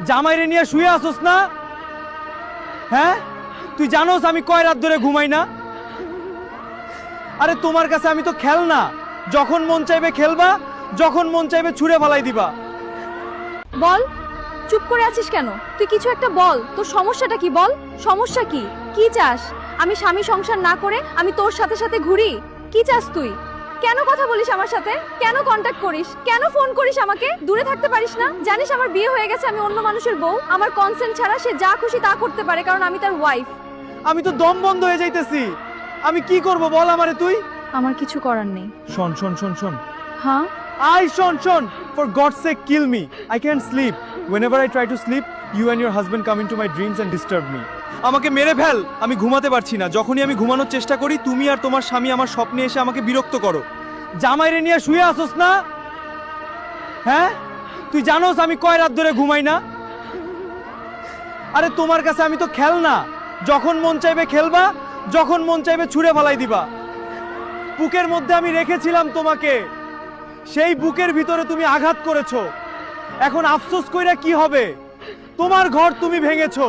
জামাইরে নিয়ে শুয়ে আসোস না? হ্যাঁ, তুই জানোস আমি কয় রাত ধরে ঘুমাই না? আরে তোমার কাছে আমি তো খেলনা, যখন মন চাইবে খেলবা, যখন মন চাইবে ছুঁড়ে ফেলাই দিবা। বল, চুপ করে আছিস কেন? তুই কিছু একটা বল, তোর সমস্যাটা কি বল? সমস্যা কি? কি চাস? আমি স্বামী সংসার না করে আমি তোর সাথে সাথে ঘুরি? কি চাস তুই? কেন কথা বলিস আমার সাথে? কেন কন্টাক্ট করিস? কেন ফোন করিস আমাকে? দূরে থাকতে পারিস না? জানিস আমার বিয়ে হয়ে গেছে, আমি অন্য মানুষের বউ। আমার কনসেন্ট ছাড়া সে যা খুশি তা করতে পারে, কারণ আমি তার ওয়াইফ। আমি তো দম বন্ধ হয়ে যাইতেছি। আমি কি করব বল আমারে তুই? আমার কিছু করার নেই। শোন শোন শোন শোন, হ্যাঁ, শোন শোন, for God's sake kill me. I can't sleep. Whenever I try to sleep, you and your husband come into my dreams and disturb me. আমাকে মেরে ফেল, আমি ঘুমাতে পারছি না। যখনই আমি ঘুমানোর চেষ্টা করি, তুমি আর তোমার স্বামী আমার স্বপ্নে এসে আমাকে বিরক্ত করো। জামাইরে নিয়ে শুয়ে আসোস না? হ্যাঁ, তুই জানোস আমি কয় রাত ধরে ঘুমাই না? আরে তোমার কাছে আমি তো খেলনা, যখন মন চাইবে খেলবা, যখন মন চাইবে ছুঁড়ে ফেলাই দিবা। বুকের মধ্যে আমি রেখেছিলাম তোমাকে, সেই বুকের ভিতরে তুমি আঘাত করেছো। এখন আফসোস কইরা কি হবে? তোমার ঘর তুমি ভেঙেছো।